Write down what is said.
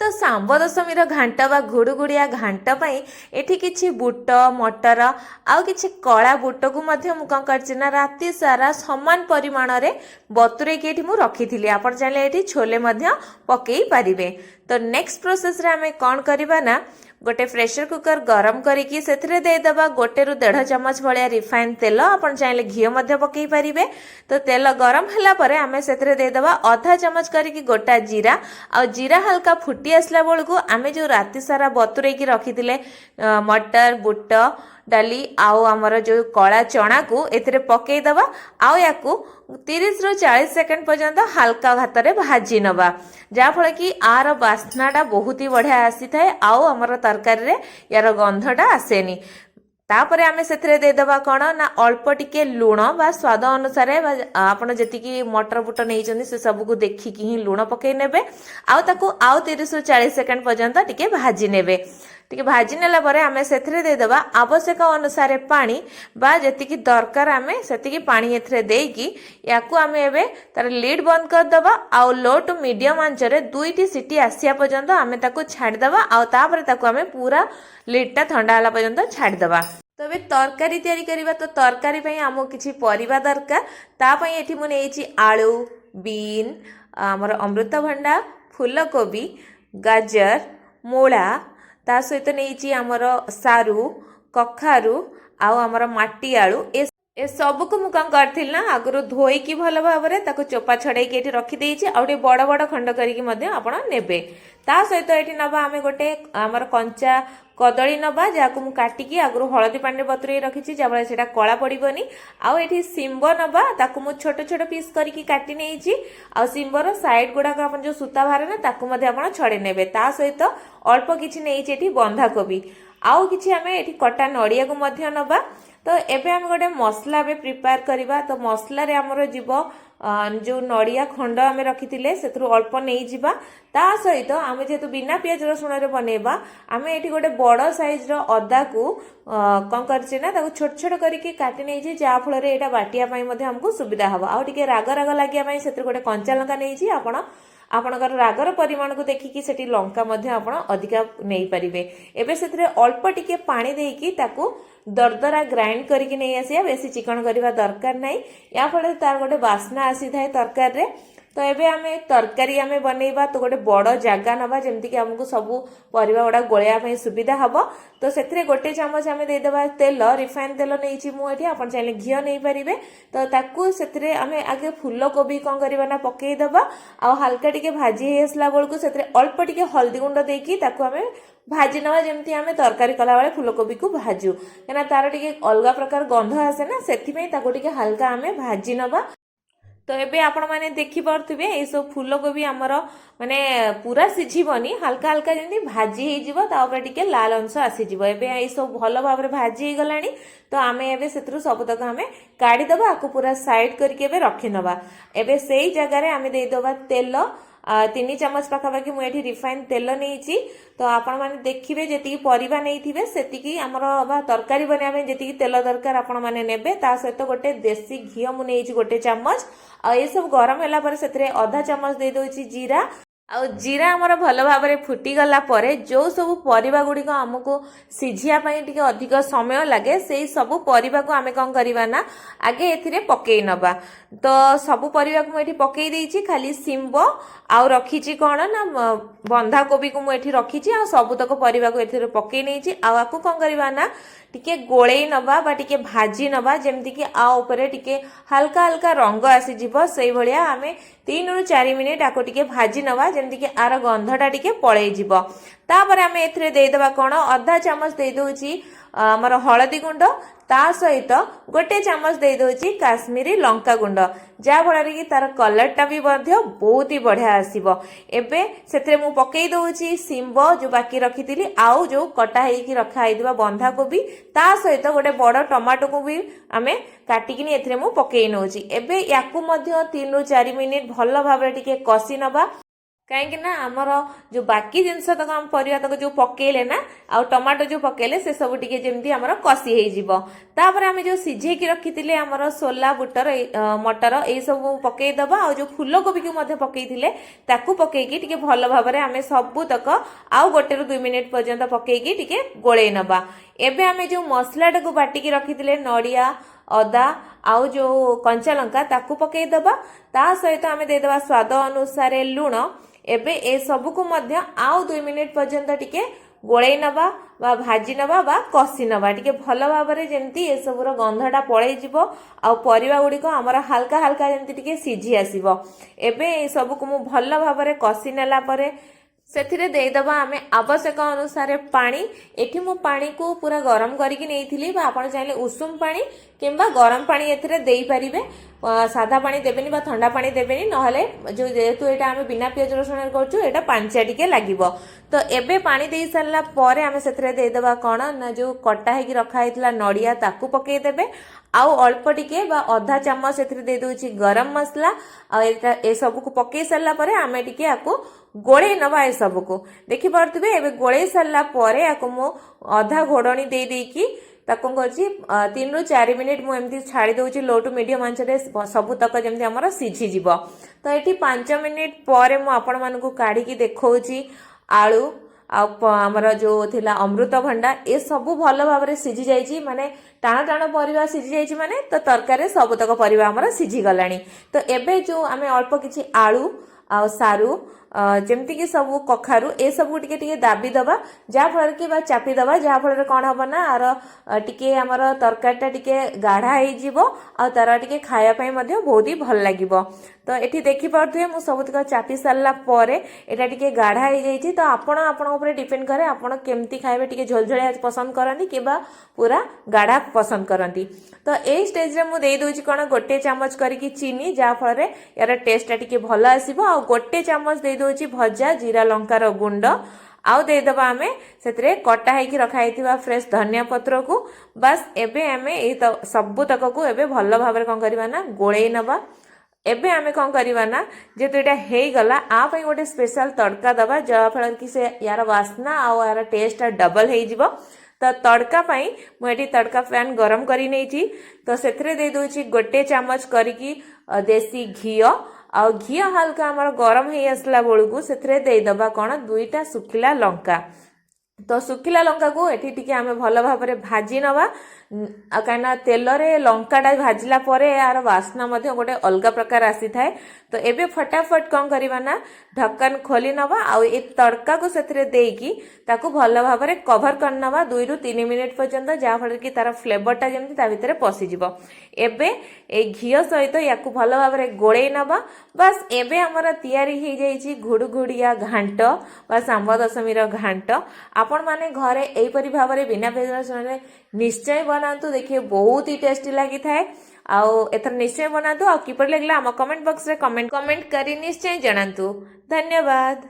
तो सांब दशमीर घांट बा घुड़ुगुड़िया घांट पाई एठी किछि बुट मटर आउ किछि कला बुट को मध्य मु कौन करछि ना राति सारा समान परिमाण रे बतुरे के एठी मु रखिथिली। आपण चाहे एठी छोले मध्य पकेई पारिबे। तो नेक्स्ट प्रोसेस रे हमें कौन करिबा ना गोटे प्रेशर कुकर गरम करिकी सेथिरे दे दबा 1 ରୁ 1.5 चमच भलिया रिफाइन तेल। आपण चाहे घी मध्य पकेई पारिबे। तो तेल गरम हला परे हमें सेथिरे दे दबा आधा चमच करिकी गोटा जीरा आ जीरा हल्का फुटी आसला बेलू आमे जो राति सारा बतुरे की रखिथिले मटर बुट डाली आउ आमर जो कला चना को एथिरे पकेई दबा आउ याकू 30 ରୁ 40 सेकंड पर्यंत हल्का भात रे भाजी नबा जा फल कि आर बास्नाटा बहुत ही बढ़िया आसी थाए आउ हमर तरकारी रे यार गंधटा आसेनी। तापरे आमे सेथरे दे दबा कोन ना अल्प टिके लूण बा स्वाद अनुसार आपण जतिकी मटर बुट नै जनी से सब को देखि कि ही लूण पके नेबे आउ ताको आउ 30 ରୁ 40 सेकंड पर्यंत टिके भाजी नेबे। टिके भाजी नेला परे आमे सेथरे दे दबा आवश्यक अनुसार पानी बा जतिकी दरकार आमे सेतिकी पानी एथरे देकी याकू आमे एबे तार लीड बंद कर दबा आउ लो टू मीडियम आंच रे 2टी सीटी आसिया पर्यंत आमे ताको छाड़ दबा आउ तापरे ताको आमे पूरा लीडटा ठंडा होला पर्यंत छाड़ दबा। तो ए तरकारी तैयारी करिबा। तो तरकारी पई हमो किछि परिबा दरकार ता पई एठी मु नेछि आलू बीन हमर अमृतभंडा फूलकोबी गाजर मूला ता सहित नेछि हमर सारू कखारू आउ हमर माटी आलू ए सब को मु कौन करथिल ना आगरो धोई की भल भाबरे ताको चोपा छड़ाई के एठी रखि देइछि आ ओटे बड़ बड़ खंड करिकी मध्ये आपण नेबे। ता सहित एठी नबा आमे गोटे हमर कंचा कदली नबा जाको मु काटिकी आगरो हळदी पानी बतुरे रखिछि जाबळे सेटा कळा पड़िबनी। आउ एठी सिंब नबा ताको मु छोट छोट पीस करिकी काटि नेइछि आ सिंबर साइड गुडा को आपण जो सुता बारे ना ताको मध्ये आपण छडे नेबे। ता सहित अल्प किछि नेइछि एठी बंधा कोबी आउ किछि आमे एठी कटा नडिया को मध्ये नबा। तो एबे हम गोटे मसला बे प्रिपेयर करिबा। तो मसला रे हमरो जीवो जो नडिया खंड आमे रखिथिले सेथरु अल्प नेइ जिबा। ता सहित आमे जेतु बिना प्याज रसुण रे बनेबा आमे एठी गोटे बड़ साइज रो अदा को कोन करछि ना ताको छोट छोट करिके काटि नेइ जे जा फल रे एटा बाटिया पई मध्ये हमको सुविधा हबा। आ टिके राग राग लागिया पई सेथरु गोटे कंचा लंका नेइ जी आपण आपणकर रागर परिमाण को देखिकी सेठी लंका मध्ये आपण अधिका नेइ परिबे। एबे सेथरे अल्प टिके पानी देकी ताको दरदरा ग्राइंड करके नहीं आसिया बेसी चिकन करवा दरकार नहीं या फल तार गोटे बास्ना आसी थाए तरकार रे। तो एबे आमे तरकारी आमे बनेबा तो गोटे बड़ जागा नबा जेमति कि हमको सब परिबा गुडा गोळया पई सुविधा हबो। तो सेथरे गोटे चमच आमे दे देबा तेल रिफाइन तेल नेइछि मु एठी आपण चाहे घियो नै परिबे। तो ताकू सेथरे आमे आगे फूल कोबी कोन करबा ना पकेई देबा आ हल्का टिके भाजी हे असला बेलकु सेथरे अल्प टिके हल्दी गुंड देकी ताकू आमे भाजी नवा जेमती आमे तरकारी कला बेले फूलकोबी को भाजू केना तार टिके अलगा प्रकार गंध आसे ना सेथि में ताको टिके हल्का आमे भाजी नबा। तो एबे आपण माने देखि परथिबे ए सब फूलकोबी हमर माने पूरा सिझिबनी हल्का हल्का जेमती भाजी हे जिवो ता ऊपर टिके लाल अंश आसी जिवो। एबे ए सब भलो भाबरे भाजी हे गलानी। तो आमे एबे सेत्रु सब तक आमे काढी दबा आको पूरा साइड करके एबे रखि नबा। एबे सेही जगह रे आमे दे दबा तेल 3 चमच पाखापाखि मु एठी रिफाइन तेल नेइछि। तो आपण माने देखिबे जेतिकी परिबा नेइथिबे सेतिकी हमर बा तरकारी बनिया में जेतिकी तेल दरकार आपण माने नेबे। ता सहित गोटे देसी घी मु नेइछि गोटे चमच आ ए सब गरम होला पर सेतरे आधा चमच दे दोछि जीरा आ जीरा हमर भलो भाबरे फुटी गला परे जो सब परिबा गुडी को हमको सिझिया पई टिके अधिक समय लागे सेही सब परिबा को आमे कोन करिबा ना आगे एथिरे पकेई नबा। तो सब परिबा को मु एठी पकेई देइछि खाली सिंब आ रखिछि कोन ना बंधा कोबी को मु एठी रखिछि आ सब तक परिबा को एथिरे पकेई नेइछि आ आकु कोन करिबा ना टिके गोळेई नबा बा टिके भाजी नबा जेमति कि आ ऊपर टिके हल्का हल्का रंग आसी जिवो सेही भलिया आमे 3 ରୁ 4 मिनिट आको टिके भाजी नबा जेमति कि आर गंधटा टिके पळेई जिवो। तापर आमे एथिरे देई दबा कोन आधा चमच देई दोछि हमर हळदी गुंड ता सहित गोटे चमच दे दोछि काश्मीरी लंका गुंड जा फल कि तार कलरटा भी बहुत ही बढ़िया आसीबो। एबे सेतरे मु पकेई दोछि सिंब जो बाकी रखिथिली आउ जो कटा हेकी रखा आइदिबा बंधा कोबी ता सहित गोटे बड़ टमाटो को भी आमे काटिकिनी एथरे मु पकेई नोछि। एबे याकू मध्य 3 ରୁ 4 मिनिट भलो भाबरे टिके कसी नबा। कहीं आमर जो बाकी जिनस तक आम परिया तक जो पकेले ना आ टमाटो जो पकेले से सब टिके जेमती आमर कसी होपर आम जो सिझे रखी आमर सोला बुटर मटर ये सब पकईदबा आ जो फूलकोबी को पकईले ताकू पकईकी टिके भल भाव में आम सबूतक आउ 1 ରୁ 2 मिनिट पर्यंत पकईकी टिके गोलई नबा। एबे आम जो मसलाटा को बाटिकी रखी नड़िया अदा आउ जो कंचा लंका ताकू पकईदबा ता सहित आम देदबा स्वाद अनुसार लुण। एबे ए सबू को मध्य आउ 2 मिनिट पर्यंत टिके गोलई नबा बा भाजी नबा बा कसी नबा टिके भल भाव में जेमती ए सबूर गंधटा पलई जिवो आ परिबा गुड़िक आमर हल्का हल्का जेमती टिके सिझी आसीबो। एबे ए सबू को मु भल भाव में कसी नेला परे सेथिरे देदबा आमे आवश्यक अनुसार पानी। एठी मु पानी को पूरा गरम करके नहीं आपण चाहे उषुम पानी किंबा गरम पानी एथिरे देई परिबे। सादा पानी देबेनी बा ठंडा पानी देबेनी नहले जो जेहेतु एटा आमे बिना पियाज रसुण करछु एटा पांचा टिके लागिबो। तो एबे पानी देई सारला परे आमे सेथिरे देदबा कोन ना जो कटा हेकी रखा हेतला नड़िया ताकू पकेई देबे आउ अल्प टिके बा आधा चम्मच सेथिरे दे दोछि गरम मसला आ एटा ए सब को पकेई सारला परे आमे टिके आकू गोलई नबा। ए सब को देखि पारथिबे एबे गोलई सारला परे आकू मो आधा घोड़णी दे देकी ताकू करछि 3 ରୁ 4 मिनिट मु एमती छाड़ी दोछि लो टू मीडियम आंच रे सब तक जेमती हमर सिझी जिवो। तो एठी 5 मिनिट परे मु आपण मानकू काढी की देखौछि आलू आमर जो थिला अमृतभंडा ए सबू भल भाव में सिझी जाइए माने टाण टाण परिवा सिझी जाइए माने तो तरकारी सबतक परिवा हमर सिझी गलानी। तो एबे जो आमे अल्प किछि आलू आ सारू जेमती कि सब कखारू ए सब टिके टिके दाबी दबा जहाँ फल कि चापी दबा जहाँ फल कौन हम ना आर टिके आमर तरकारीटा टिके गाढ़ा हो आ तार टिके खायापाई मध्य बहुत ही भल लगिबो। तो एठी देखि पारथुए मु सबतक चापी सारला परे एटा टिके गाढ़ा हो जाइछि। तो आपण ऊपर डिपेंड करे आपण केमती खाइबे टिके झोलझोलिया पसंद करंती किबा पूरा गाढ़ा पसंद करंती। तो ए स्टेज रे मु देई दोछि कोन 1 चामच करिकी चीनी जहाँ फल यार टेस्ट टिके भल आसीबो आ 1 चामच दे दोछि भजा जीरा लंकार गुंड आउ देदबा आमे सेतरे कटा हेकी रखा हेतिबा फ्रेश धनिया पत्र को बस एबे आमे ए सबु तक को एबे भल भाव में कोन करबा ना गोलई नबा। एबे आमे कोन करबा ना जेतु एटा हेई गला आ पई गोटे स्पेशल तड़का दबा जहाँ फल कि से यार वासना आ यार टेस्ट डबल हेई जिवो। तो तड़का पाई मुझे तड़का पैन गरम करी नहीं तो सेथरे दे दोछि 1 चामच करिकी देसी घी आ घी हल्का आमर गरम हो आसला बेलू से देदबा कौन 2टा सुखिला लंका। तो सुखिला लंका को एठी टिके आमे भल भाव में भाजी नवा कहीं तेल रे लंकाटा भाजिला परे यार वासना मध्य गोटे अलग प्रकार आसी थाए। तो एबे फटाफट कौन करबा ना ढक्कन खोली नवा आ ए तड़का को सेथरे देकी ताकू भल भाव में कवर कर नवा 2 ରୁ 3 मिनिट पर्यंत जहाँ फल कि तार फ्लेवरटा जेमती ता भितर पशिजिवो। एबे ए घी सहित याकू भल भाव में गोलई नवा। बस एबे हमर तैयारी हो जाइछि घुड़घुड़िया घांट बा सांब दशमी घांट। आपण माने घरे एपरी भाव में बिना पियाज रसुण निश्चय बनातु देखिए बहुत ही टेस्टी लगी थाए। आउ एथर निश्चय बनातु आ किपर लगला हम कमेंट बॉक्स रे कमेंट करी निश्चय जणातु। धन्यवाद।